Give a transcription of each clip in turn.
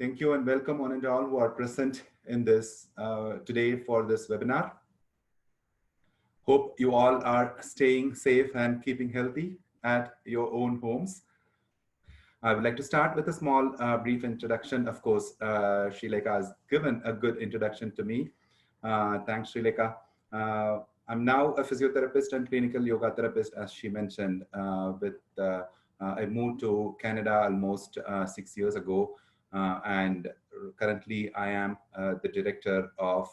Thank you and welcome on and all who are present in this today for this webinar. Hope you all are staying safe and keeping healthy at your own homes. I would like to start with a small brief introduction. Of course, Srilekha has given a good introduction to me. Thanks, Srilekha. I'm now a physiotherapist and clinical yoga therapist, as she mentioned. I moved to Canada almost 6 years ago, and currently I am the director of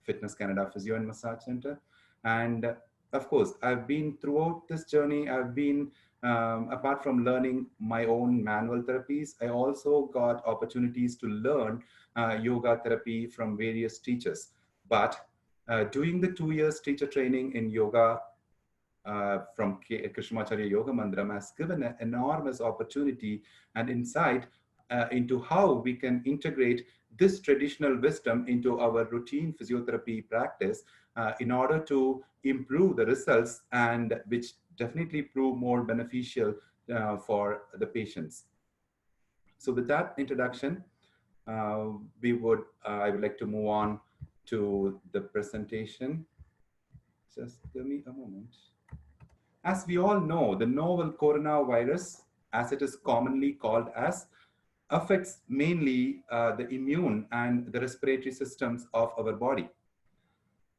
Fitness Canada Physio and Massage Center. And of course, I've been throughout this journey, I've been apart from learning my own manual therapies, I also got opportunities to learn yoga therapy from various teachers. But doing the 2 years teacher training in yoga from Krishnamacharya Yoga Mandiram has given an enormous opportunity and insight into how we can integrate this traditional wisdom into our routine physiotherapy practice in order to improve the results, and which definitely prove more beneficial for the patients. So with that introduction, I would like to move on to the presentation. Just give me a moment. As we all know, the novel coronavirus, as it is commonly called as, affects mainly the immune and the respiratory systems of our body.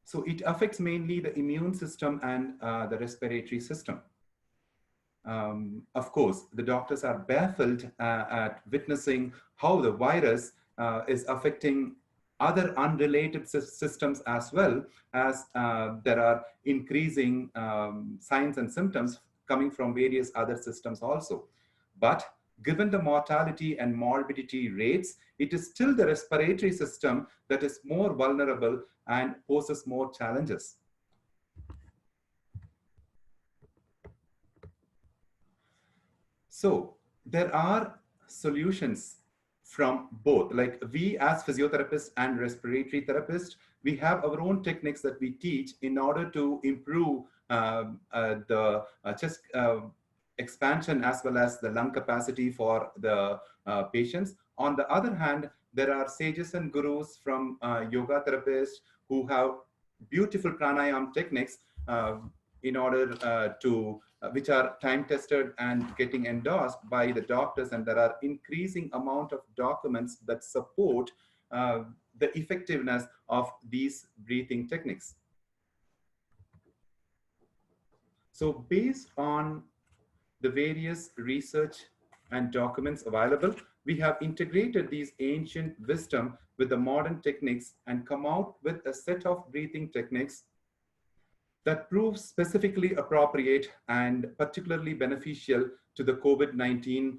So it affects mainly the immune system and the respiratory system. Of course, the doctors are baffled at witnessing how the virus is affecting other unrelated systems, as well as there are increasing signs and symptoms coming from various other systems also. But given the mortality and morbidity rates, it is still the respiratory system that is more vulnerable and poses more challenges. So there are solutions from both. Like, we as physiotherapists and respiratory therapists, we have our own techniques that we teach in order to improve the chest expansion as well as the lung capacity for the patients. On the other hand, there are sages and gurus from yoga therapists who have beautiful pranayama techniques in order which are time tested and getting endorsed by the doctors, and there are increasing amount of documents that support the effectiveness of these breathing techniques. So based on the various research and documents available, we have integrated these ancient wisdom with the modern techniques and come out with a set of breathing techniques that proves specifically appropriate and particularly beneficial to the COVID-19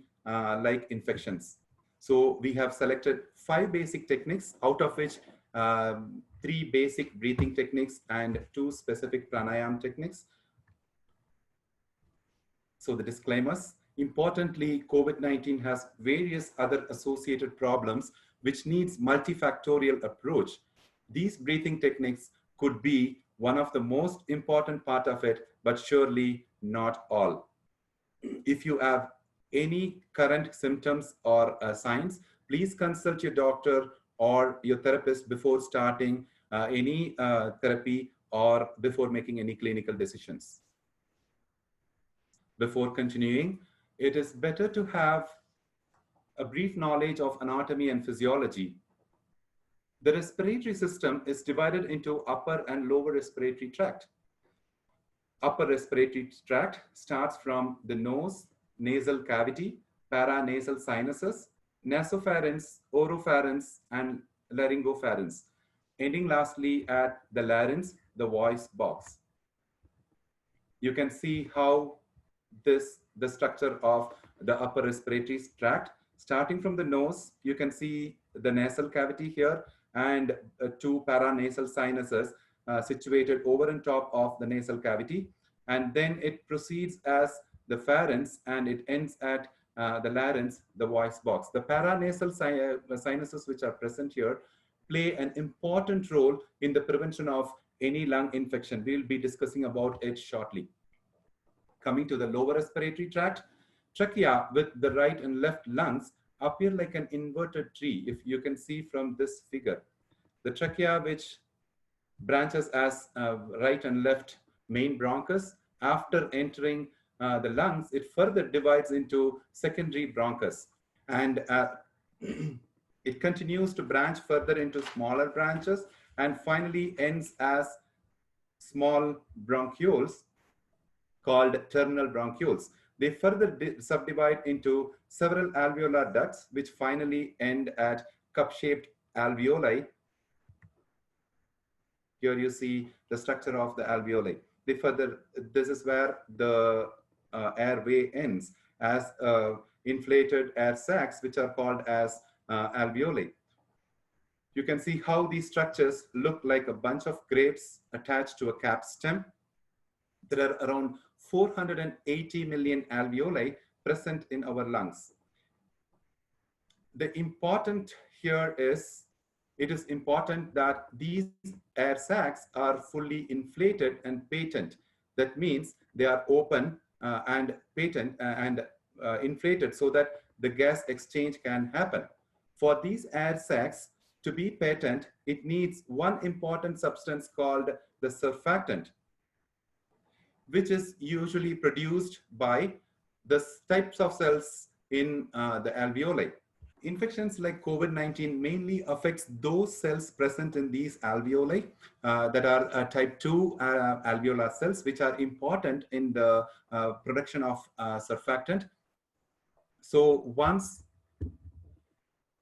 like infections. So we have selected 5 basic techniques, out of which 3 basic breathing techniques and 2 specific pranayama techniques. So the disclaimers: importantly, COVID-19 has various other associated problems which needs multifactorial approach. These breathing techniques could be one of the most important part of it, but surely not all. If you have any current symptoms or signs, please consult your doctor or your therapist before starting any therapy or before making any clinical decisions. Before continuing, it is better to have a brief knowledge of anatomy and physiology. The respiratory system is divided into upper and lower respiratory tract. Upper respiratory tract starts from the nose, nasal cavity, paranasal sinuses, nasopharynx, oropharynx, and laryngopharynx, ending lastly at the larynx, the voice box. You can see how the structure of the upper respiratory tract. Starting from the nose, you can see the nasal cavity here, and 2 paranasal sinuses situated over and top of the nasal cavity. And then it proceeds as the pharynx, and it ends at the larynx, the voice box. The paranasal sinuses which are present here play an important role in the prevention of any lung infection. We'll be discussing about it shortly. Coming to the lower respiratory tract, trachea with the right and left lungs appear like an inverted tree, if you can see from this figure. The trachea, which branches as right and left main bronchus, after entering the lungs, it further divides into secondary bronchus. And it continues to branch further into smaller branches and finally ends as small bronchioles called terminal bronchioles. They further subdivide into several alveolar ducts, which finally end at cup-shaped alveoli. Here you see the structure of the alveoli. This is where the airway ends as inflated air sacs, which are called as alveoli. You can see how these structures look like a bunch of grapes attached to a cap stem. There are around 480 million alveoli present in our lungs. The important here is, it is important that these air sacs are fully inflated and patent. That means they are open and patent and inflated so that the gas exchange can happen. For these air sacs to be patent, it needs one important substance called the surfactant, which is usually produced by the types of cells in the alveoli. Infections like COVID-19 mainly affects those cells present in these alveoli that are type 2 alveolar cells, which are important in the production of surfactant. So once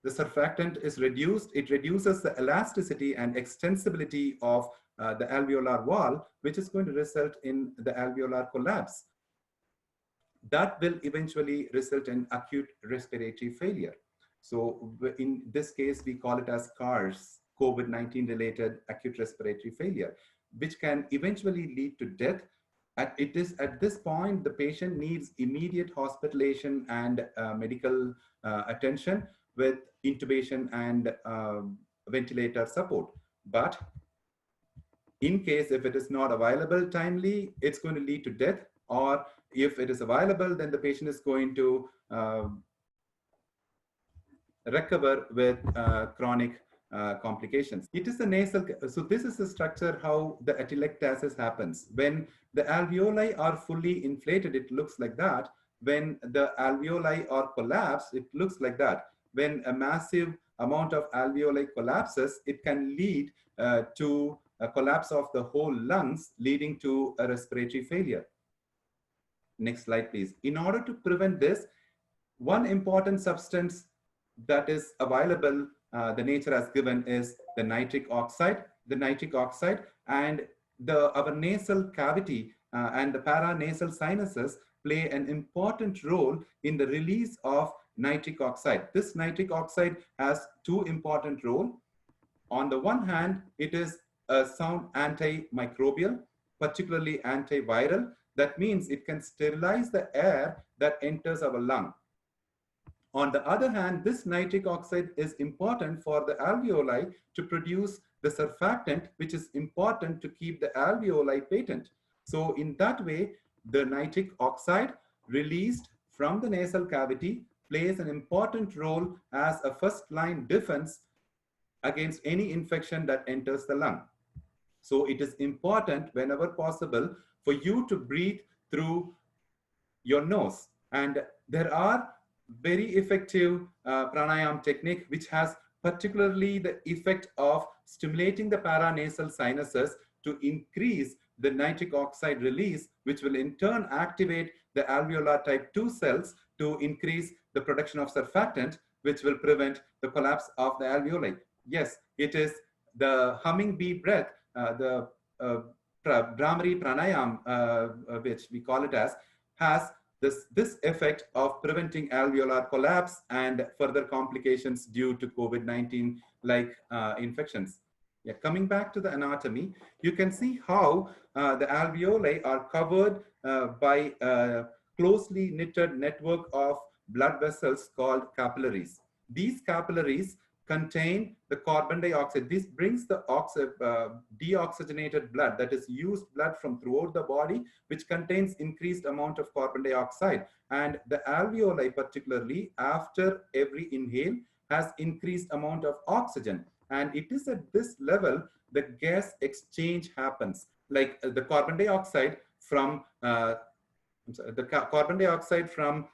the surfactant is reduced, it reduces the elasticity and extensibility of the alveolar wall, which is going to result in the alveolar collapse. That will eventually result in acute respiratory failure. So in this case, we call it as CARS, COVID-19 related acute respiratory failure, which can eventually lead to death. It is at this point, the patient needs immediate hospitalization and medical attention with intubation and ventilator support. But in case if it is not available timely, it's going to lead to death, or if it is available, then the patient is going to recover with chronic complications. It is the nasal, so this is the structure how the atelectasis happens. When the alveoli are fully inflated, it looks like that. When the alveoli are collapsed, it looks like that. When a massive amount of alveoli collapses, it can lead to a collapse of the whole lungs, leading to a respiratory failure. Next slide, please. In order to prevent this, one important substance that is available, the nature has given, is the nitric oxide. The nitric oxide and our nasal cavity and the paranasal sinuses play an important role in the release of nitric oxide. This nitric oxide has two important roles. On the one hand, it is a sound antimicrobial, particularly antiviral. That means it can sterilize the air that enters our lung. On the other hand, this nitric oxide is important for the alveoli to produce the surfactant, which is important to keep the alveoli patent. So in that way, the nitric oxide released from the nasal cavity plays an important role as a first-line defense against any infection that enters the lung. So it is important whenever possible for you to breathe through your nose. And there are very effective pranayama technique, which has particularly the effect of stimulating the paranasal sinuses to increase the nitric oxide release, which will in turn activate the alveolar type 2 cells to increase the production of surfactant, which will prevent the collapse of the alveoli. Yes, it is the humming bee breath, the Bhramari pranayama, which we call it as, has this effect of preventing alveolar collapse and further complications due to COVID-19 like infections. Yeah, coming back to the anatomy, you can see how the alveoli are covered by a closely knitted network of blood vessels called capillaries. These capillaries contain the carbon dioxide. This brings the deoxygenated blood, that is used blood from throughout the body, which contains increased amount of carbon dioxide. And the alveoli, particularly after every inhale, has increased amount of oxygen. And it is at this level the gas exchange happens. Like the carbon dioxide from carbon dioxide from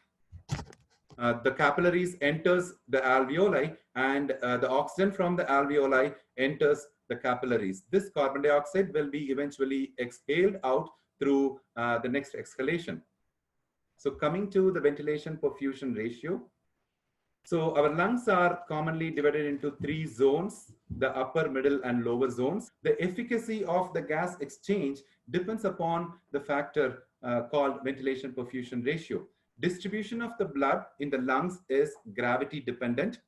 the capillaries enters the alveoli, and the oxygen from the alveoli enters the capillaries. This carbon dioxide will be eventually exhaled out through the next exhalation. So coming to the ventilation perfusion ratio. So our lungs are commonly divided into 3 zones, the upper, middle, and lower zones. The efficacy of the gas exchange depends upon the factor called ventilation perfusion ratio. Distribution of the blood in the lungs is gravity dependent.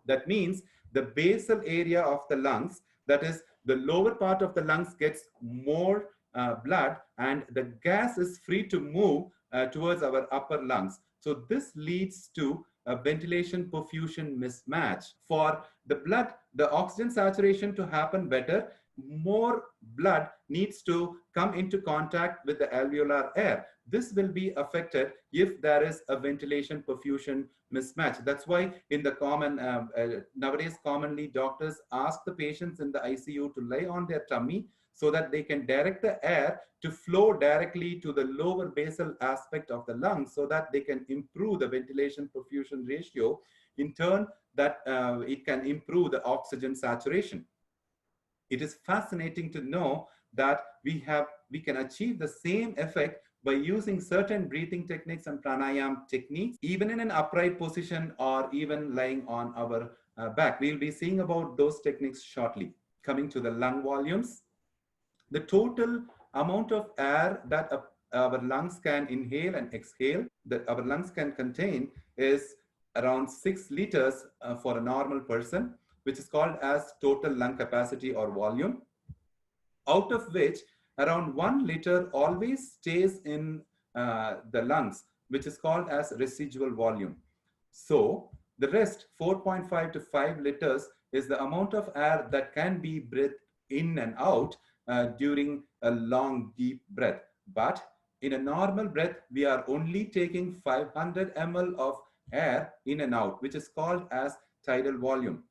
That means the basal area of the lungs, that is the lower part of the lungs, gets more blood, and the gas is free to move towards our upper lungs. So this leads to a ventilation perfusion mismatch. For the blood, the oxygen saturation to happen better, more blood needs to come into contact with the alveolar air. This will be affected if there is a ventilation perfusion mismatch. That's why in the common, nowadays commonly doctors ask the patients in the ICU to lie on their tummy so that they can direct the air to flow directly to the lower basal aspect of the lungs, so that they can improve the ventilation perfusion ratio. In turn, that it can improve the oxygen saturation. It is fascinating to know that we can achieve the same effect by using certain breathing techniques and pranayama techniques, even in an upright position or even lying on our back. We'll be seeing about those techniques shortly. Coming to the lung volumes, the total amount of air that our lungs can inhale and exhale, that our lungs can contain, is around 6 liters for a normal person, which is called as total lung capacity or volume, out of which around 1 liter always stays in the lungs, which is called as residual volume. So the rest, 4.5 to 5 liters, is the amount of air that can be breathed in and out during a long, deep breath. But in a normal breath, we are only taking 500 ml of air in and out, which is called as tidal volume.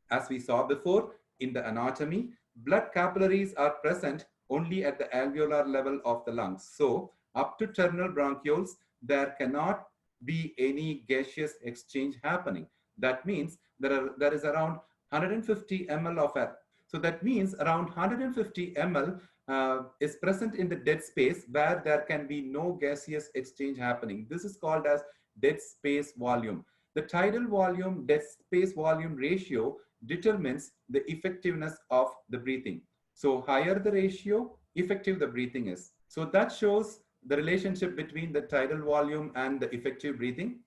As we saw before in the anatomy, blood capillaries are present only at the alveolar level of the lungs. So up to terminal bronchioles, there cannot be any gaseous exchange happening. That means there is around 150 ml of air. So that means around 150 ml is present in the dead space where there can be no gaseous exchange happening. This is called as dead space volume. The tidal volume dead space volume ratio determines the effectiveness of the breathing. So higher the ratio, effective the breathing is. So that shows the relationship between the tidal volume and the effective breathing.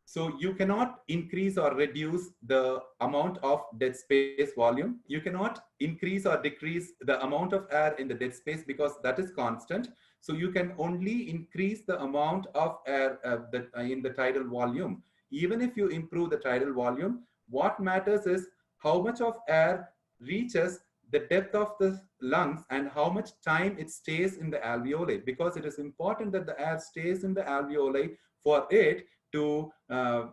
So you cannot increase or reduce the amount of dead space volume. You cannot increase or decrease the amount of air in the dead space because that is constant. So you can only increase the amount of air in the tidal volume. Even if you improve the tidal volume, what matters is how much of air reaches the depth of the lungs and how much time it stays in the alveoli, because it is important that the air stays in the alveoli for it to the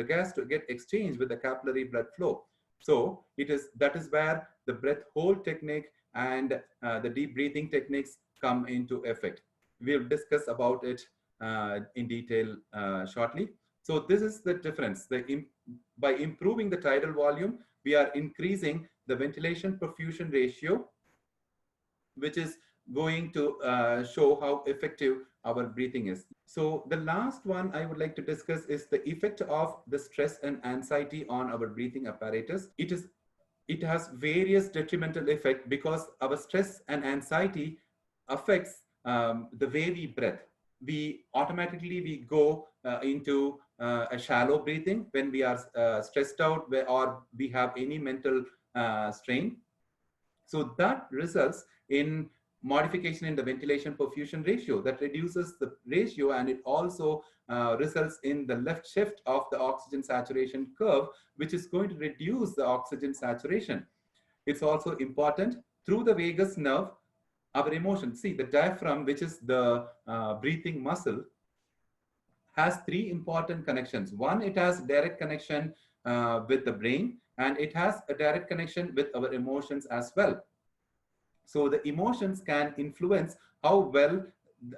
gas to get exchanged with the capillary blood flow. So that is where the breath hold technique and the deep breathing techniques come into effect. We'll discuss about it in detail shortly. So this is the difference. By improving the tidal volume, we are increasing the ventilation perfusion ratio, which is going to show how effective our breathing is. So the last one I would like to discuss is the effect of the stress and anxiety on our breathing apparatus. It has various detrimental effects because our stress and anxiety affects the way we breathe. We automatically go into a shallow breathing when we are stressed out or we have any mental strain. So that results in modification in the ventilation perfusion ratio that reduces the ratio, and it also results in the left shift of the oxygen saturation curve, which is going to reduce the oxygen saturation. It's also important through the vagus nerve, our emotion. See, the diaphragm, which is the breathing muscle, has three important connections. One, it has direct connection with the brain, and it has a direct connection with our emotions as well. So the emotions can influence how well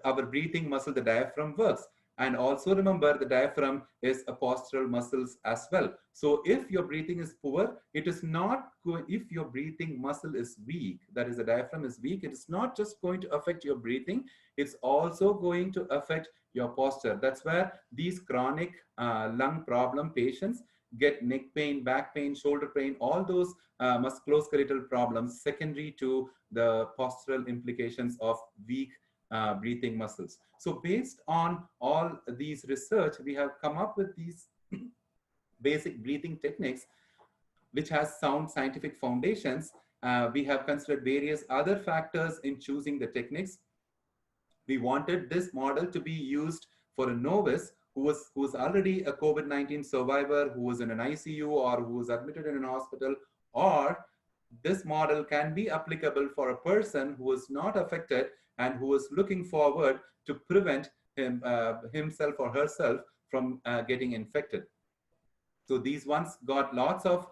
our breathing muscle, the diaphragm, works. And also remember, the diaphragm is a postural muscles as well. So if your breathing is poor, it is not going, if your breathing muscle is weak, that is the diaphragm is weak, it is not just going to affect your breathing, it's also going to affect your posture. That's where these chronic lung problem patients get neck pain, back pain, shoulder pain, all those musculoskeletal problems secondary to the postural implications of weak breathing muscles. So based on all these research, we have come up with these basic breathing techniques, which has sound scientific foundations. We have considered various other factors in choosing the techniques. We wanted this model to be used for a novice who was already a COVID-19 survivor, who was in an ICU or who was admitted in an hospital, or this model can be applicable for a person who is not affected and who is looking forward to prevent himself or herself from getting infected. So these ones got lots of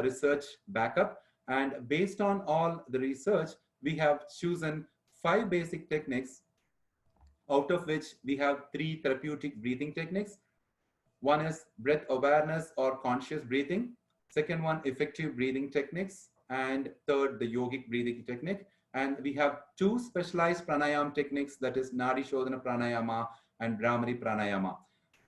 research backup, and based on all the research, we have chosen 5 basic techniques, out of which we have 3 therapeutic breathing techniques. One is breath awareness or conscious breathing. Second one, effective breathing techniques. And third, the yogic breathing technique. And we have 2 specialized pranayama techniques, that is Nadi Shodhana Pranayama and Brahmari Pranayama.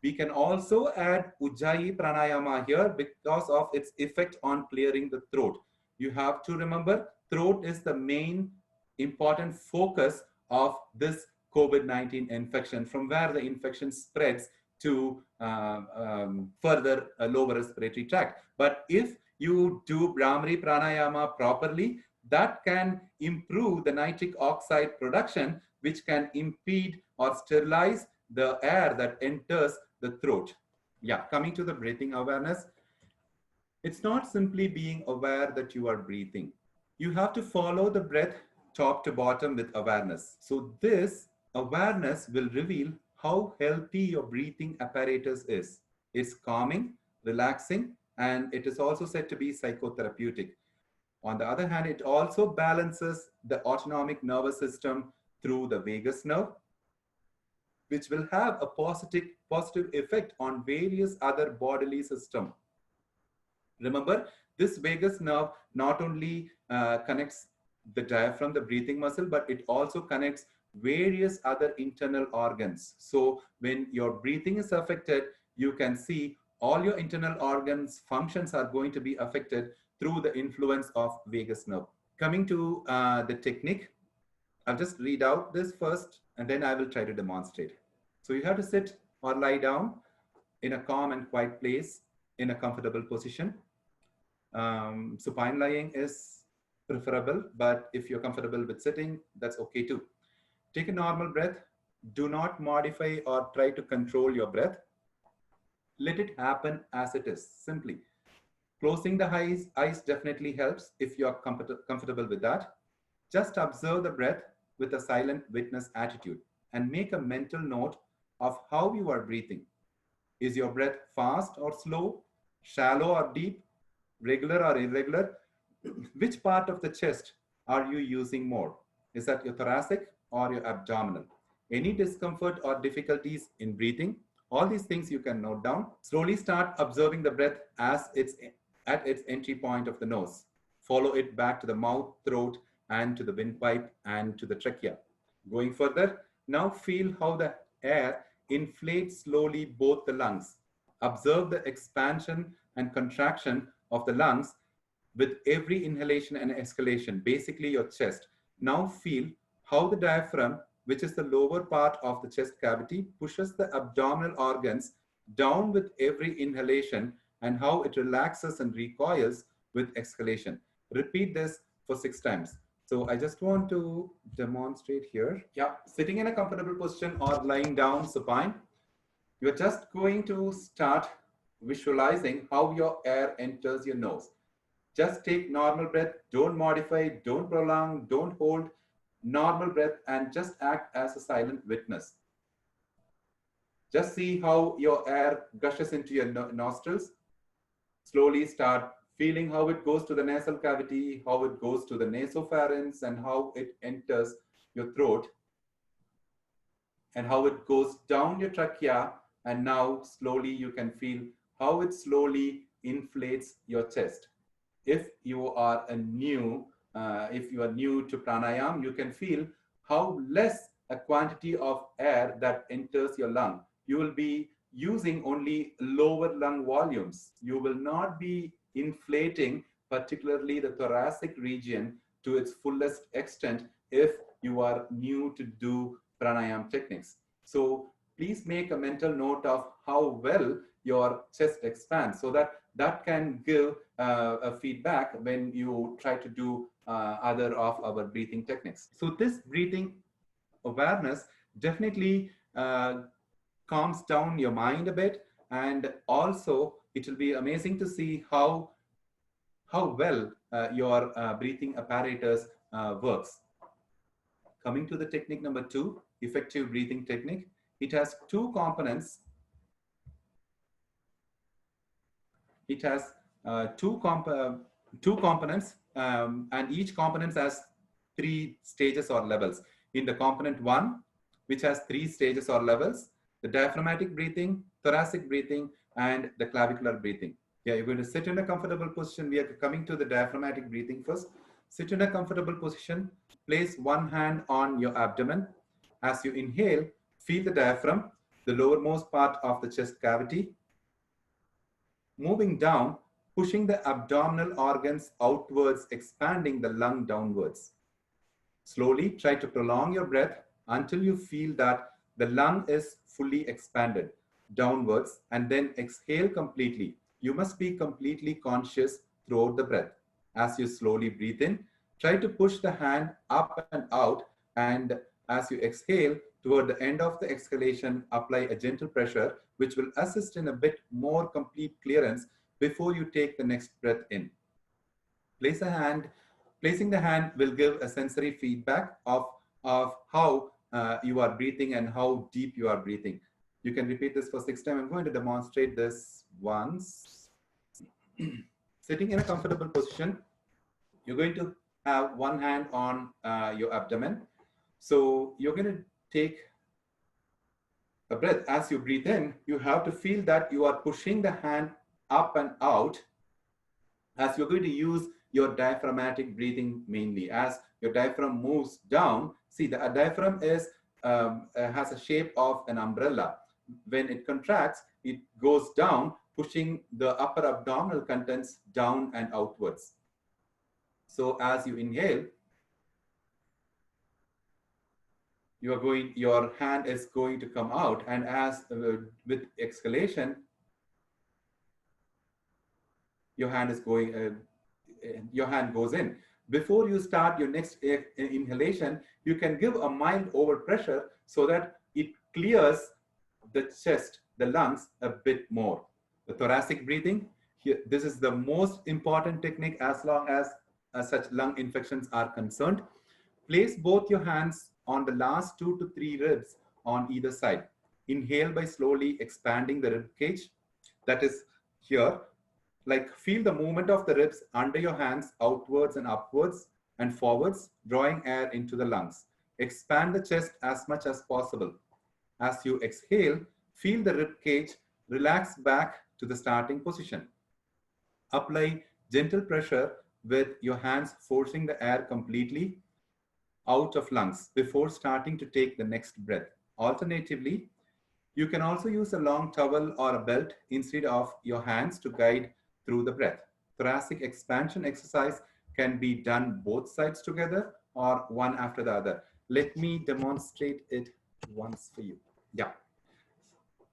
We can also add Ujjayi Pranayama here because of its effect on clearing the throat. You have to remember, throat is the main important focus of this COVID-19 infection, from where the infection spreads to further lower respiratory tract. But if you do Brahmari Pranayama properly, that can improve the nitric oxide production, which can impede or sterilize the air that enters the throat. Yeah, coming to the breathing awareness, it's not simply being aware that you are breathing. You have to follow the breath top to bottom with awareness. So this awareness will reveal how healthy your breathing apparatus is. It's calming, relaxing, and it is also said to be psychotherapeutic. On the other hand, it also balances the autonomic nervous system through the vagus nerve, which will have a positive effect on various other bodily systems. Remember, this vagus nerve not only connects the diaphragm, the breathing muscle, but it also connects various other internal organs. So when your breathing is affected, you can see all your internal organs functions are going to be affected through the influence of vagus nerve. Coming to the technique, I'll just read out this first and then I will try to demonstrate. So you have to sit or lie down in a calm and quiet place in a comfortable position. Supine lying is preferable, but if you're comfortable with sitting, that's okay too. Take a normal breath. Do not modify or try to control your breath. Let it happen as it is, simply. Closing the eyes definitely helps if you're comfortable with that. Just observe the breath with a silent witness attitude and make a mental note of how you are breathing. Is your breath fast or slow, shallow or deep, regular or irregular? Which part of the chest are you using more? Is that your thoracic or your abdominal? Any discomfort or difficulties in breathing? All these things you can note down. Slowly start observing the breath as it's at its entry point of the nose. Follow it back to the mouth, throat, and to the windpipe and to the trachea. Going further, now feel how the air inflates slowly both the lungs. Observe the expansion and contraction of the lungs with every inhalation and exhalation, basically your chest. Now feel how the diaphragm, which is the lower part of the chest cavity, pushes the abdominal organs down with every inhalation and how it relaxes and recoils with exhalation. Repeat this for 6 times. So I just want to demonstrate here. Yeah, sitting in a comfortable position or lying down supine. You're just going to start visualizing how your air enters your nose. Just take normal breath, don't modify, don't prolong, don't hold, normal breath, and just act as a silent witness. Just see how your air gushes into your nostrils. Slowly start feeling how it goes to the nasal cavity, how it goes to the nasopharynx, and how it enters your throat, and how it goes down your trachea. And now slowly you can feel how it slowly inflates your chest. If you are if you are new to pranayam, you can feel how less a quantity of air that enters your lung. You will be using only lower lung volumes. You will not be inflating particularly the thoracic region to its fullest extent if you are new to do pranayam techniques. So please make a mental note of how well your chest expands, so that that can give a feedback when you try to do other of our breathing techniques. So this breathing awareness definitely calms down your mind a bit, and also it will be amazing to see how well your breathing apparatus works. Coming to the technique number 2, effective breathing technique. It has two components. It has two components, and each component has 3 stages or levels. In the component 1, which has 3 stages or levels, the diaphragmatic breathing, thoracic breathing, and the clavicular breathing. Yeah, you're going to sit in a comfortable position. We are coming to the diaphragmatic breathing first. Sit in a comfortable position. Place one hand on your abdomen. As you inhale, feel the diaphragm, the lowermost part of the chest cavity, moving down, pushing the abdominal organs outwards, expanding the lung downwards. Slowly try to prolong your breath until you feel that the lung is fully expanded downwards, and then exhale completely. You must be completely conscious throughout the breath. As you slowly breathe in, try to push the hand up and out, and as you exhale, toward the end of the exhalation, apply a gentle pressure, which will assist in a bit more complete clearance before you take the next breath in. Placing the hand will give a sensory feedback of how you are breathing and how deep you are breathing. You can repeat this for 6 times. I'm going to demonstrate this once. Sitting in a comfortable position, you're going to have one hand on your abdomen. So you're going to take a breath. As you breathe in, you have to feel that you are pushing the hand up and out, as you're going to use your diaphragmatic breathing mainly. As your diaphragm moves down, see, the diaphragm has a shape of an umbrella. When it contracts, it goes down, pushing the upper abdominal contents down and outwards. So as you inhale, your hand is going to come out, and as with exhalation, your hand goes in. Before you start your next inhalation, you can give a mild overpressure so that it clears the chest, the lungs a bit more. The thoracic breathing, here, this is the most important technique as long as such lung infections are concerned. Place both your hands on the last 2 to 3 ribs on either side. Inhale by slowly expanding the rib cage. That is here. Like, feel the movement of the ribs under your hands outwards and upwards and forwards, drawing air into the lungs. Expand the chest as much as possible. As you exhale, feel the rib cage relax back to the starting position. Apply gentle pressure with your hands, forcing the air completely out of lungs before starting to take the next breath. Alternatively, you can also use a long towel or a belt instead of your hands to guide through the breath. Thoracic expansion exercise can be done both sides together or one after the other. Let me demonstrate it once for you. Yeah.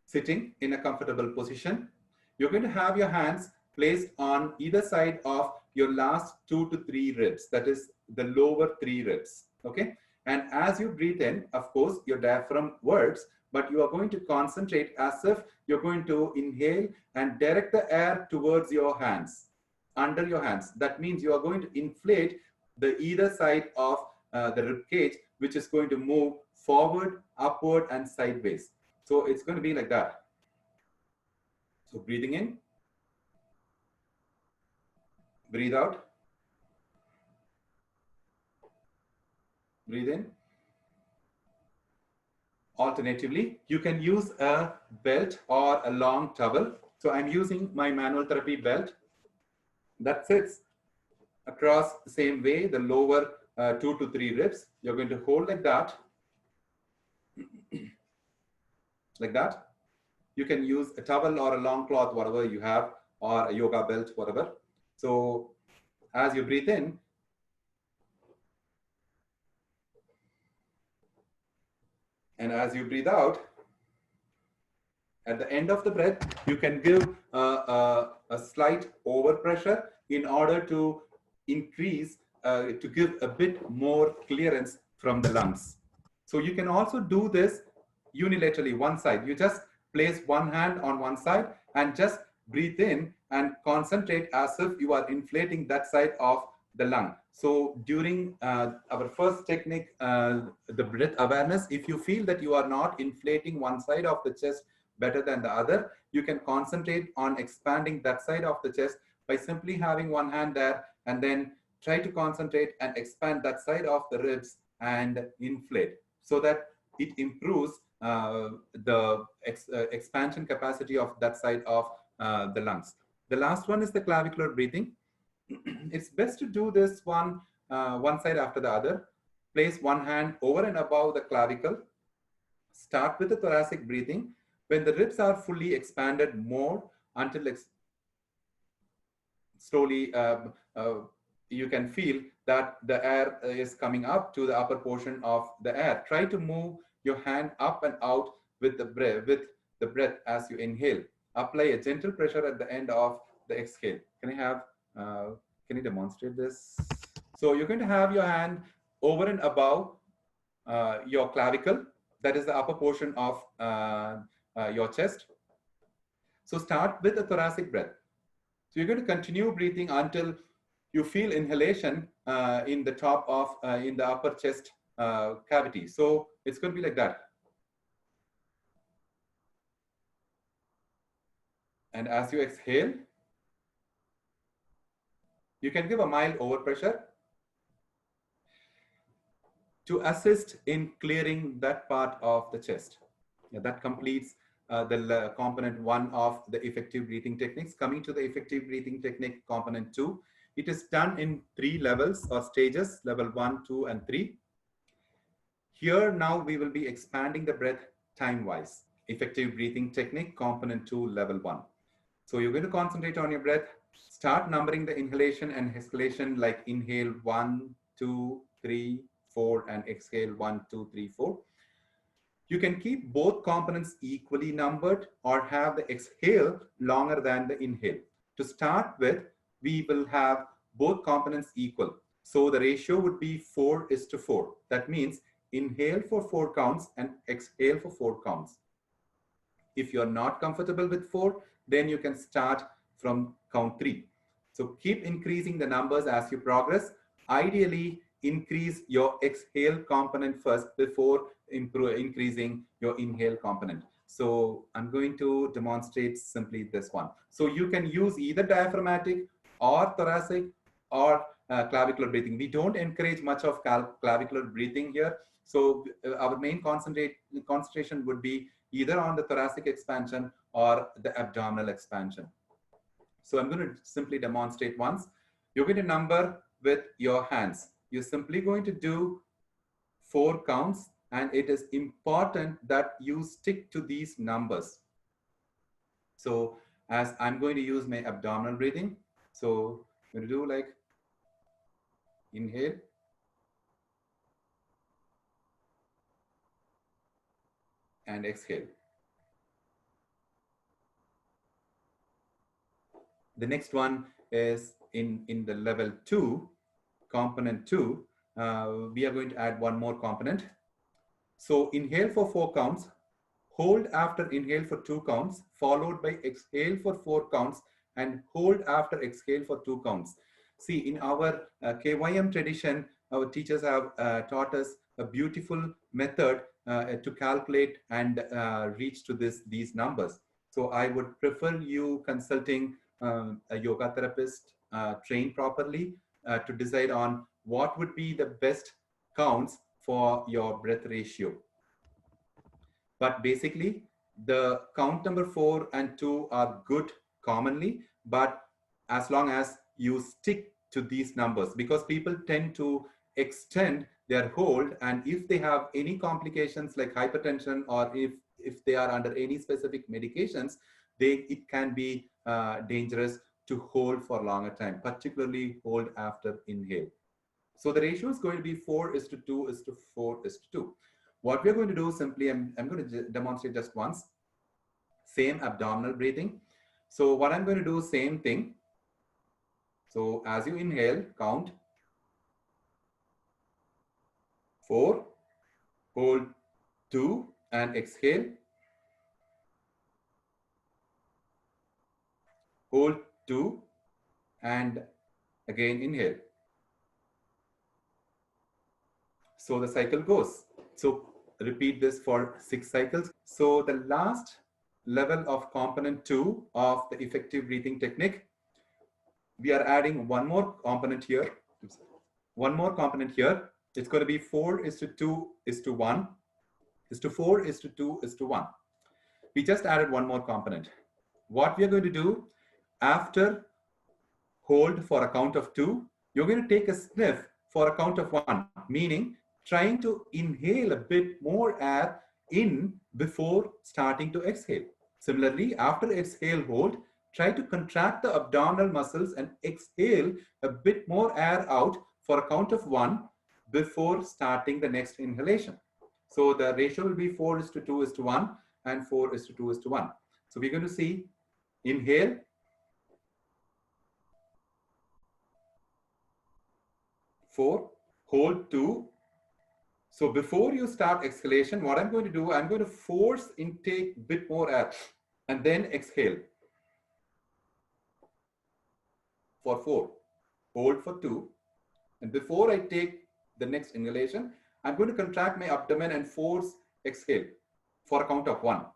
Sitting in a comfortable position, you're going to have your hands placed on either side of your last 2 to 3 ribs, that is the lower 3 ribs. Okay. And as you breathe in, of course, your diaphragm works, but you are going to concentrate as if you're going to inhale and direct the air towards your hands, under your hands. That means you are going to inflate the either side of the rib cage, which is going to move forward, upward, and sideways. So it's going to be like that. So breathing in, breathe out, breathe in. Alternatively, you can use a belt or a long towel. So I'm using my manual therapy belt that sits across the same way, the lower 2 to 3 ribs. You're going to hold like that, like that. You can use a towel or a long cloth, whatever you have, or a yoga belt, whatever. So as you breathe in, and as you breathe out, at the end of the breath, you can give a slight overpressure in order to increase, to give a bit more clearance from the lungs. So you can also do this unilaterally, one side. You just place one hand on one side and just breathe in and concentrate as if you are inflating that side of the lung. So during our first technique, the breath awareness, if you feel that you are not inflating one side of the chest better than the other, you can concentrate on expanding that side of the chest by simply having one hand there, and then try to concentrate and expand that side of the ribs and inflate, so that it improves the expansion capacity of that side of the lungs. The last one is the clavicular breathing. It's best to do this one side after the other. Place one hand over and above the clavicle. Start with the thoracic breathing. When the ribs are fully expanded more until slowly you can feel that the air is coming up to the upper portion of the air. Try to move your hand up and out with the breath as you inhale. Apply a gentle pressure at the end of the exhale. Can you demonstrate this? So you're going to have your hand over and above your clavicle. That is the upper portion of your chest. So start with the thoracic breath. So you're going to continue breathing until you feel inhalation in the top of, in the upper chest cavity. So it's going to be like that. And as you exhale, you can give a mild overpressure to assist in clearing that part of the chest. Yeah, that completes the component 1 of the effective breathing techniques. Coming to the effective breathing technique component 2, it is done in 3 levels or stages, level 1, 2, and 3. Here now we will be expanding the breath time-wise. Effective breathing technique component 2, level 1. So you're going to concentrate on your breath. Start numbering the inhalation and exhalation, like inhale 1, 2, 3, 4, and exhale 1, 2, 3, 4. You can keep both components equally numbered or have the exhale longer than the inhale. To start with, we will have both components equal. So the ratio would be 4:4. That means inhale for 4 counts and exhale for 4 counts. If you're not comfortable with 4, then you can start from count 3. So keep increasing the numbers as you progress. Ideally, increase your exhale component first before increasing your inhale component. So I'm going to demonstrate simply this one. So you can use either diaphragmatic or thoracic or clavicular breathing. We don't encourage much of clavicular breathing here. So our main concentration would be either on the thoracic expansion or the abdominal expansion. So I'm going to simply demonstrate once. You're going to number with your hands. You're simply going to do 4 counts, and it is important that you stick to these numbers. So as I'm going to use my abdominal breathing, so I'm going to do like inhale, and exhale. The next one is in the level 2, component 2. We are going to add one more component. So inhale for 4 counts, hold after inhale for 2 counts, followed by exhale for 4 counts, and hold after exhale for 2 counts. See, in our KYM tradition, our teachers have taught us a beautiful method to calculate and reach to these numbers. So I would prefer you consulting a yoga therapist trained properly to decide on what would be the best counts for your breath ratio. But basically, the count number 4 and 2 are good commonly, but as long as you stick to these numbers, because people tend to extend their hold, and if they have any complications like hypertension, or if they are under any specific medications, it can be dangerous to hold for a longer time, particularly hold after inhale. So the ratio is going to be 4:2:4:2. What we're going to do simply, I'm going to demonstrate just once, same abdominal breathing. So what I'm going to do, same thing. So as you inhale, count 4, hold 2, and exhale. Hold 2, and again inhale. So the cycle goes. So repeat this for 6 cycles. So the last level of component 2 of the effective breathing technique, we are adding one more component here. One more component here. It's going to be 4:2:1. 4:2:1. We just added one more component. What we are going to do, after hold for a count of 2, you're going to take a sniff for a count of 1, meaning trying to inhale a bit more air in before starting to exhale. Similarly, after exhale hold, try to contract the abdominal muscles and exhale a bit more air out for a count of 1 before starting the next inhalation. So the ratio will be 4:2:1 and 4:2:1. So we're going to see inhale, 4, hold 2. So before you start exhalation, what I'm going to do, I'm going to force intake a bit more air and then exhale for 4, hold for 2. And before I take the next inhalation, I'm going to contract my abdomen and force exhale for a count of 1.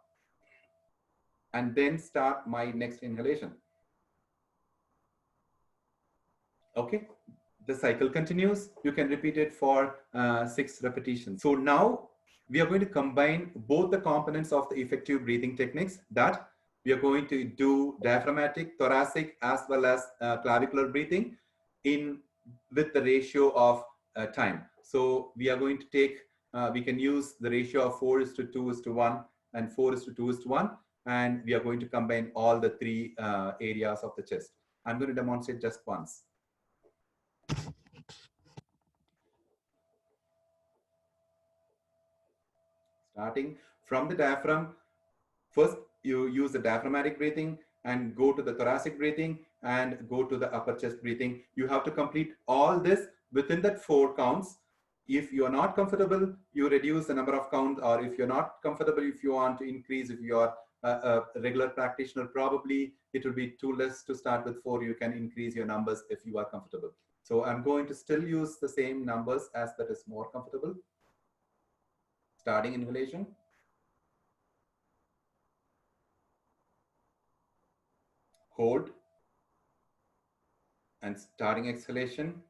And then start my next inhalation. Okay. The cycle continues. You can repeat it for 6 repetitions. So now we are going to combine both the components of the effective breathing techniques, that we are going to do diaphragmatic, thoracic, as well as clavicular breathing with the ratio of time. So we are going to take, we can use the ratio of 4:2:1 and 4:2:1, and we are going to combine all the 3 areas of the chest. I'm going to demonstrate just once. Starting from the diaphragm, first you use the diaphragmatic breathing and go to the thoracic breathing and go to the upper chest breathing. You have to complete all this within that 4 counts. If you are not comfortable, you reduce the number of counts, or if you're not comfortable, if you want to increase, if you are a regular practitioner, probably it will be too less to start with 4. You can increase your numbers if you are comfortable. So I'm going to still use the same numbers as that is more comfortable. Starting inhalation. Hold. And starting exhalation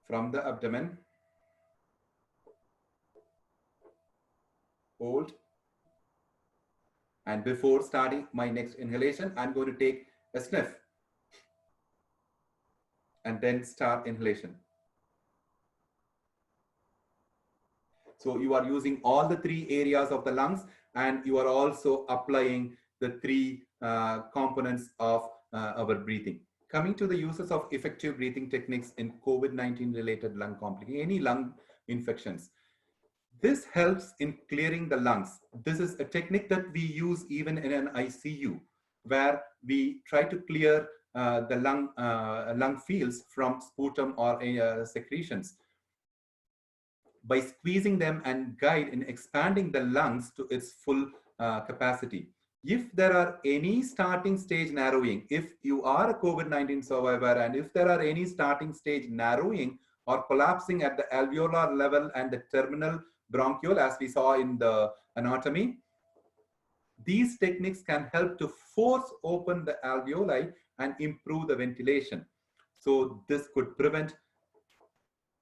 from the abdomen. Hold. And before starting my next inhalation, I'm going to take a sniff. And then start inhalation. So you are using all the 3 areas of the lungs, and you are also applying the 3 components of our breathing. Coming to the uses of effective breathing techniques in COVID-19 related lung complications, any lung infections. This helps in clearing the lungs. This is a technique that we use even in an ICU, where we try to clear the lung fields from sputum or secretions by squeezing them and guide in expanding the lungs to its full capacity. If there are any starting stage narrowing, if you are a COVID-19 survivor, and if there are any starting stage narrowing or collapsing at the alveolar level and the terminal bronchiole, as we saw in the anatomy, these techniques can help to force open the alveoli and improve the ventilation. So this could prevent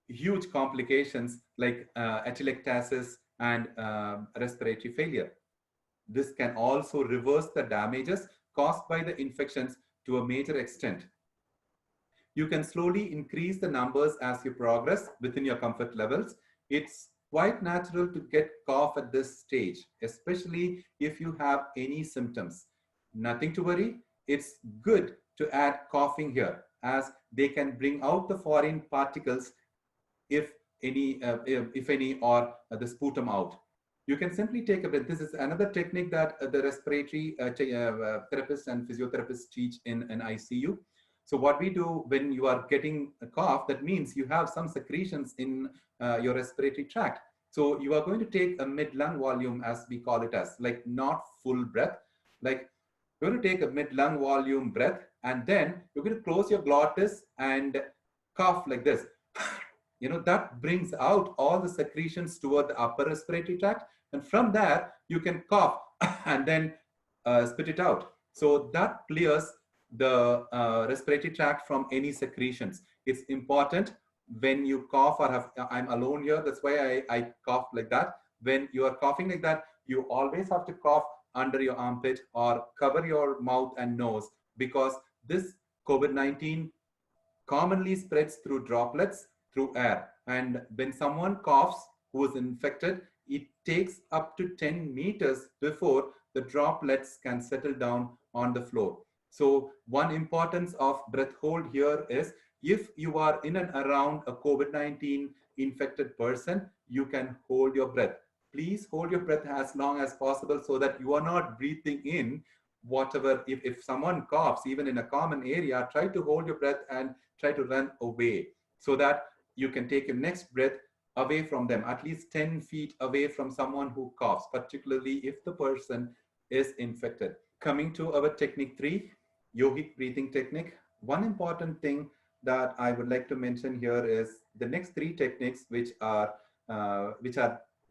huge complications like atelectasis and respiratory failure. This can also reverse the damages caused by the infections to a major extent. You can slowly increase the numbers as you progress within your comfort levels. It's quite natural to get cough at this stage, especially if you have any symptoms. Nothing to worry. It's good to add coughing here, as they can bring out the foreign particles if any, or the sputum out. You can simply take a breath. This is another technique that the respiratory therapists and physiotherapists teach in an ICU. So what we do when you are getting a cough, that means you have some secretions in your respiratory tract. So you are going to take a mid-lung volume, as we call it, as like not full breath. Like you're going to take a mid-lung volume breath, and then you're going to close your glottis and cough like this. You know, that brings out all the secretions toward the upper respiratory tract. And from there, you can cough and then spit it out. So that clears the respiratory tract from any secretions. It's important when you cough or have, I'm alone here, that's why I cough like that. When you are coughing like that, you always have to cough under your armpit or cover your mouth and nose, because this COVID-19 commonly spreads through droplets through air. And when someone coughs who is infected, it takes up to 10 meters before the droplets can settle down on the floor. So one importance of breath hold here is, if you are in and around a COVID-19 infected person, you can hold your breath. Please hold your breath as long as possible so that you are not breathing in whatever. If someone coughs, even in a common area, try to hold your breath and try to run away so that you can take your next breath away from them, at least 10 feet away from someone who coughs, particularly if the person is infected. Coming to our technique 3, yogic breathing technique. One important thing that I would like to mention here is the next 3 techniques, which are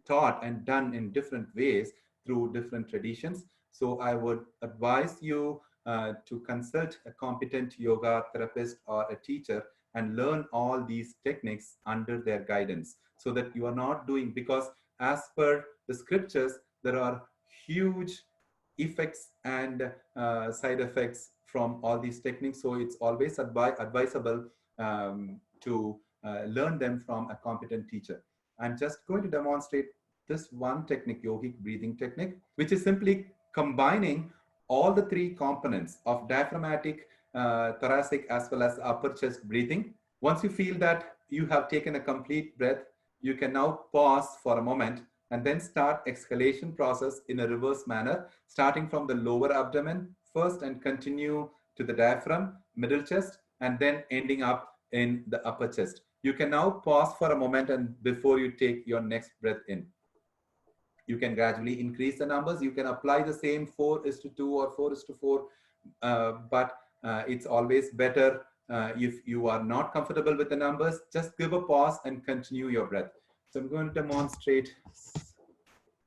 taught and done in different ways through different traditions. So I would advise you to consult a competent yoga therapist or a teacher and learn all these techniques under their guidance, so that you are not doing, because as per the scriptures, there are huge effects and side effects from all these techniques. So it's always advisable to learn them from a competent teacher. I'm just going to demonstrate this one technique, yogic breathing technique, which is simply combining all the 3 components of diaphragmatic, thoracic, as well as upper chest breathing. Once you feel that you have taken a complete breath, you can now pause for a moment and then start exhalation process in a reverse manner, starting from the lower abdomen first and continue to the diaphragm, middle chest, and then ending up in the upper chest. You can now pause for a moment and before you take your next breath in. You can gradually increase the numbers. You can apply the same 4:2 or 4:4, but it's always better if you are not comfortable with the numbers, just give a pause and continue your breath. So I'm going to demonstrate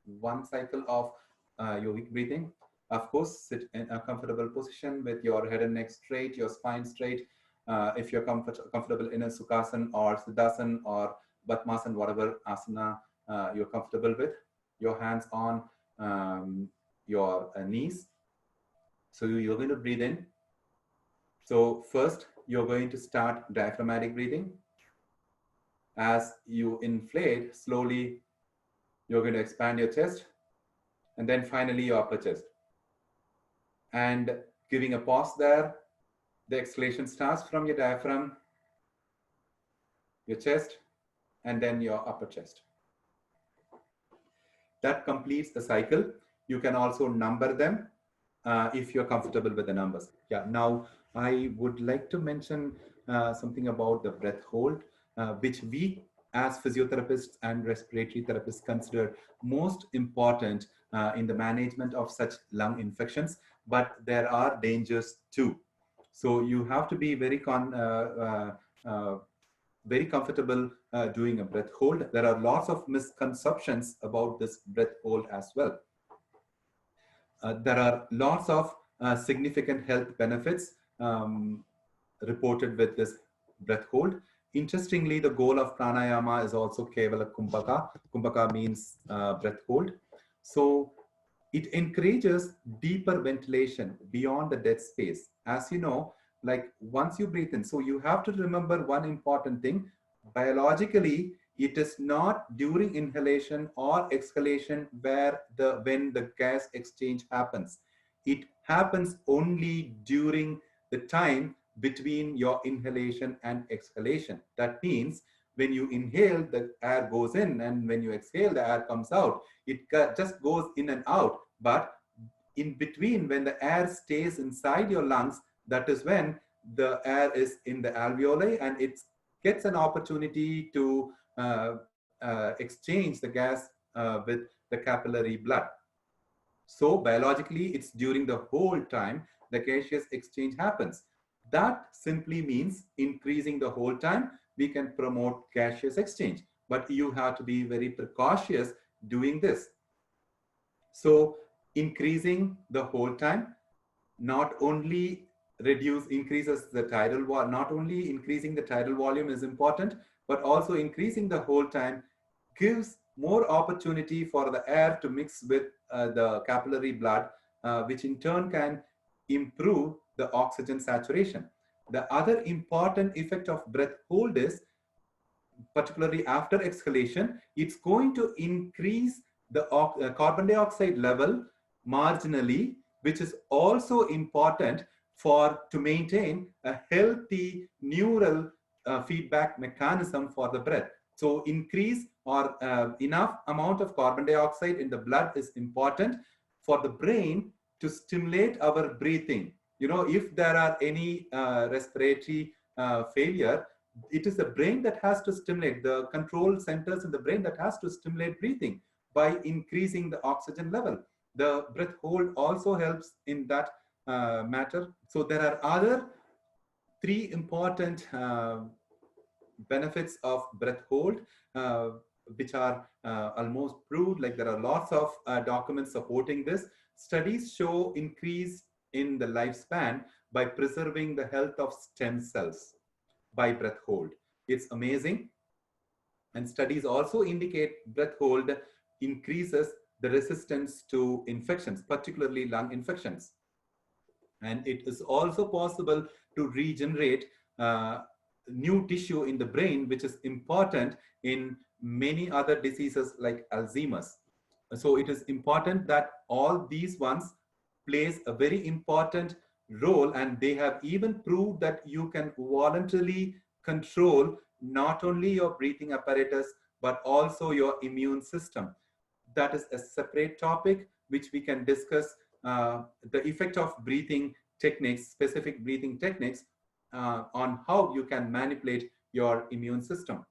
one cycle of yogic breathing. Of course, sit in a comfortable position with your head and neck straight, your spine straight. If you're comfortable in a Sukhasana or Siddhasana or Padmasana, whatever asana you're comfortable with, your hands on your knees. So you're going to breathe in. So first, you're going to start diaphragmatic breathing. As you inflate, slowly, you're going to expand your chest, and then finally your upper chest. And giving a pause there, the exhalation starts from your diaphragm, your chest, and then your upper chest. That completes the cycle. You can also number them if you're comfortable with the numbers. Yeah, now I would like to mention something about the breath hold, which we as physiotherapists and respiratory therapists consider most important in the management of such lung infections, but there are dangers too. So you have to be very comfortable doing a breath hold. There are lots of misconceptions about this breath hold as well. There are lots of significant health benefits reported with this breath hold. Interestingly, the goal of pranayama is also Kevala Kumbhaka. Kumbhaka means breath hold. So it encourages deeper ventilation beyond the dead space. As you know, like once you breathe in, so you have to remember one important thing. Biologically, it is not during inhalation or exhalation when the gas exchange happens. It happens only during the time between your inhalation and exhalation. That means when you inhale, the air goes in, and when you exhale, the air comes out. It just goes in and out. But in between, when the air stays inside your lungs, that is when the air is in the alveoli and it gets an opportunity to exchange the gas with the capillary blood. So biologically, it's during the whole time the gaseous exchange happens. That simply means increasing the whole time, we can promote gaseous exchange. But you have to be very precautious doing this. So increasing the whole time not only increases the tidal volume, not only increasing the tidal volume is important, but also increasing the whole time gives more opportunity for the air to mix with the capillary blood, which in turn can improve the oxygen saturation. The other important effect of breath hold is, particularly after exhalation, it's going to increase the carbon dioxide level marginally, which is also important for to maintain a healthy neural feedback mechanism for the breath. So increase or enough amount of carbon dioxide in the blood is important for the brain to stimulate our breathing. You know, if there are any respiratory failure, it is the brain that has to stimulate, the control centers in the brain that has to stimulate breathing by increasing the oxygen level. The breath hold also helps in that matter. So there are other three important benefits of breath hold, uh, which are almost proved. Like there are lots of documents supporting this. Studies show increase in the lifespan by preserving the health of stem cells by breath hold. It's amazing. And studies also indicate breath hold increases the resistance to infections, particularly lung infections. And it is also possible to regenerate new tissue in the brain, which is important in many other diseases like Alzheimer's. So it is important that all these ones plays a very important role, and they have even proved that you can voluntarily control not only your breathing apparatus but also your immune system. That is a separate topic which we can discuss, the effect of breathing techniques, specific breathing techniques, on how you can manipulate your immune system.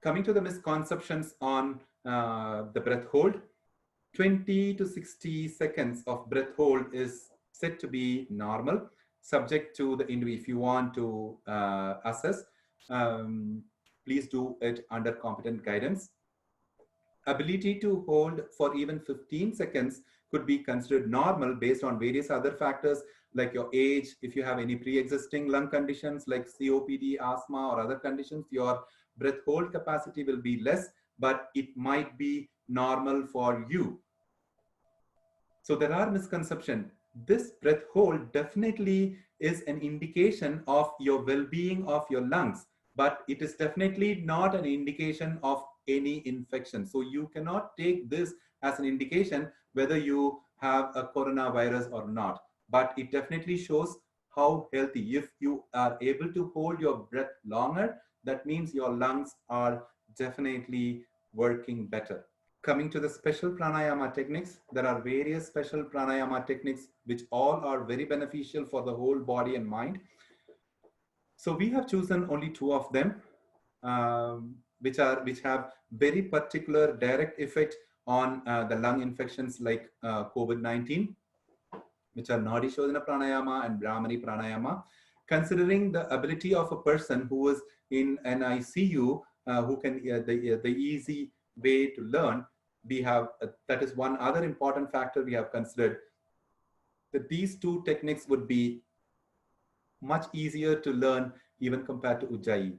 Coming to the misconceptions on the breath hold, 20 to 60 seconds of breath hold is said to be normal, subject to the individual. If you want to assess, please do it under competent guidance. Ability to hold for even 15 seconds could be considered normal based on various other factors like your age. If you have any pre-existing lung conditions like COPD, asthma, or other conditions, your breath hold capacity will be less, but it might be normal for you. So there are misconceptions. This breath hold definitely is an indication of your well-being of your lungs, but it is definitely not an indication of any infection. So you cannot take this as an indication whether you have a coronavirus or not, but it definitely shows how healthy. If you are able to hold your breath longer, that means your lungs are definitely working better. Coming to the special pranayama techniques, there are various special pranayama techniques which all are very beneficial for the whole body and mind. So we have chosen only two of them, which have very particular direct effect on the lung infections like COVID-19, which are Nadi Shodhana Pranayama and Brahmari Pranayama. Considering the ability of a person who is in an ICU, who can the easy way to learn, we have that is one other important factor we have considered, that these two techniques would be much easier to learn even compared to Ujjayi.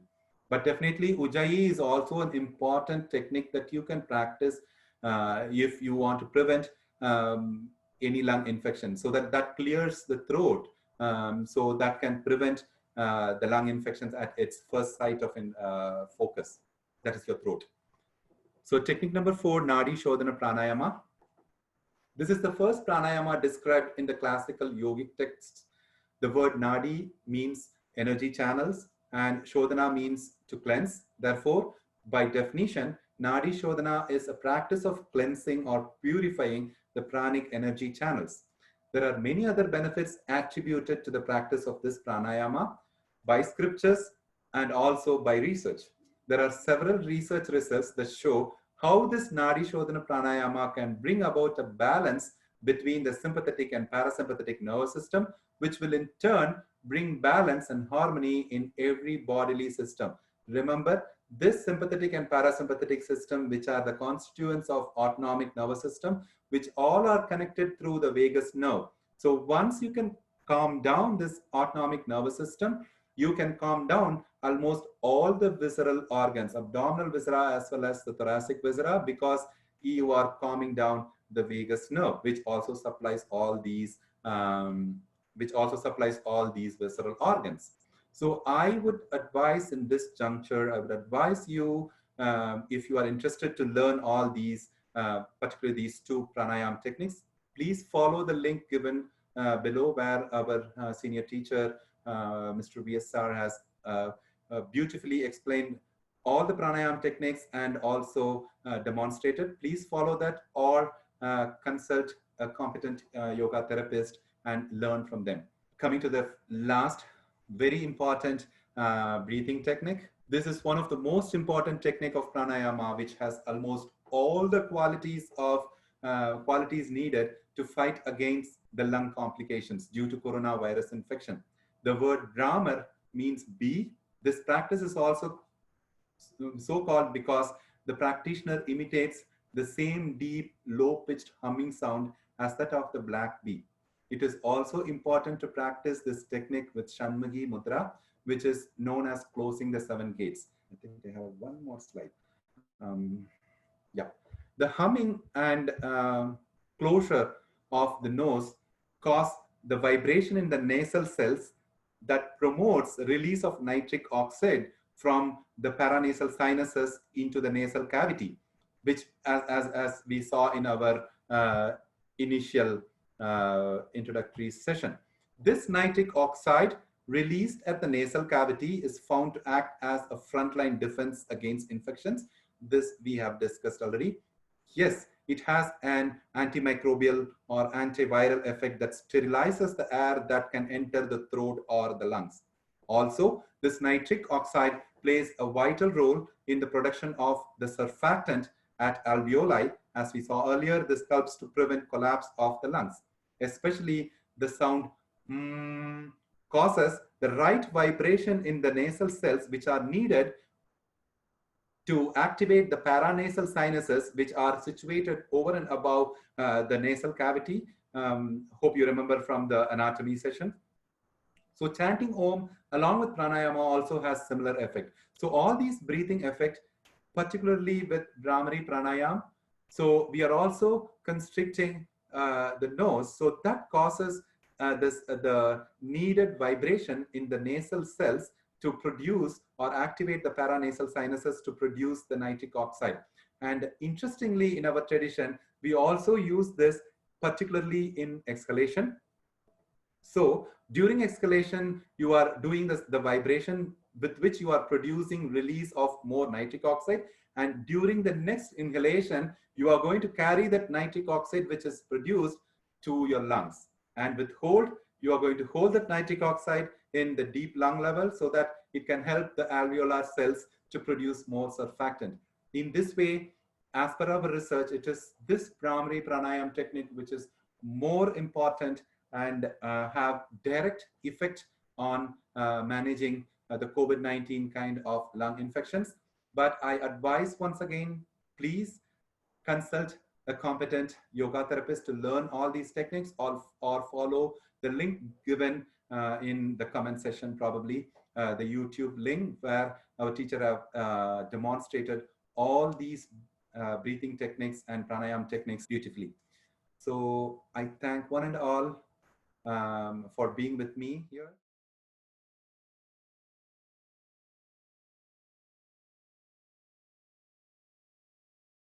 But definitely Ujjayi is also an important technique that you can practice if you want to prevent any lung infection, so that clears the throat, so that can prevent the lung infections at its first site of focus, that is your throat. So technique number 4, Nadi Shodhana Pranayama. This is the first pranayama described in the classical yogic texts. The word Nadi means energy channels and Shodhana means to cleanse. Therefore, by definition, Nadi Shodhana is a practice of cleansing or purifying the pranic energy channels. There are many other benefits attributed to the practice of this pranayama by scriptures and also by research. There are several research results that show how this Nadi Shodhana Pranayama can bring about a balance between the sympathetic and parasympathetic nervous system, which will in turn bring balance and harmony in every bodily system. Remember, this sympathetic and parasympathetic system, which are the constituents of autonomic nervous system, which all are connected through the vagus nerve. So once you can calm down this autonomic nervous system, you can calm down almost all the visceral organs, abdominal viscera as well as the thoracic viscera, because you are calming down the vagus nerve, which also supplies all these visceral organs. So I would advise in this juncture, I would advise you, if you are interested to learn all these, particularly these two pranayama techniques, please follow the link given below, where our senior teacher, Mr. VSR, has beautifully explained all the pranayama techniques and also demonstrated. Please follow that, or consult a competent yoga therapist and learn from them. Coming to the last very important breathing technique. This is one of the most important technique of pranayama, which has almost all the qualities needed to fight against the lung complications due to coronavirus infection. The word Brahmar means bee. This practice is also so called because the practitioner imitates the same deep, low-pitched humming sound as that of the black bee. It is also important to practice this technique with Shanmughi Mudra, which is known as closing the 7 gates. I think they have one more slide. Yeah. The humming and closure of the nose cause the vibration in the nasal cells that promotes release of nitric oxide from the paranasal sinuses into the nasal cavity, which as we saw in our initial introductory session. This nitric oxide released at the nasal cavity is found to act as a frontline defense against infections. This we have discussed already. Yes, it has an antimicrobial or antiviral effect that sterilizes the air that can enter the throat or the lungs. Also, this nitric oxide plays a vital role in the production of the surfactant at alveoli. As we saw earlier, this helps to prevent collapse of the lungs. Especially the sound causes the right vibration in the nasal cells, which are needed to activate the paranasal sinuses, which are situated over and above the nasal cavity. Hope you remember from the anatomy session. So chanting Om along with pranayama also has similar effect. So all these breathing effect, particularly with Brahmari pranayama, so we are also constricting the nose. So that causes the needed vibration in the nasal cells to produce or activate the paranasal sinuses to produce the nitric oxide. And interestingly, in our tradition, we also use this particularly in exhalation. So during exhalation, you are doing the vibration with which you are producing release of more nitric oxide. And during the next inhalation, you are going to carry that nitric oxide which is produced to your lungs. And with hold, you are going to hold that nitric oxide in the deep lung level so that it can help the alveolar cells to produce more surfactant. In this way, as per our research, it is this Bhramari pranayam technique which is more important and have direct effect on managing the COVID-19 kind of lung infections. But I advise once again, please consult a competent yoga therapist to learn all these techniques, or follow the link given in the comment section, probably the YouTube link where our teacher have demonstrated all these breathing techniques and pranayam techniques beautifully. So I thank one and all for being with me here.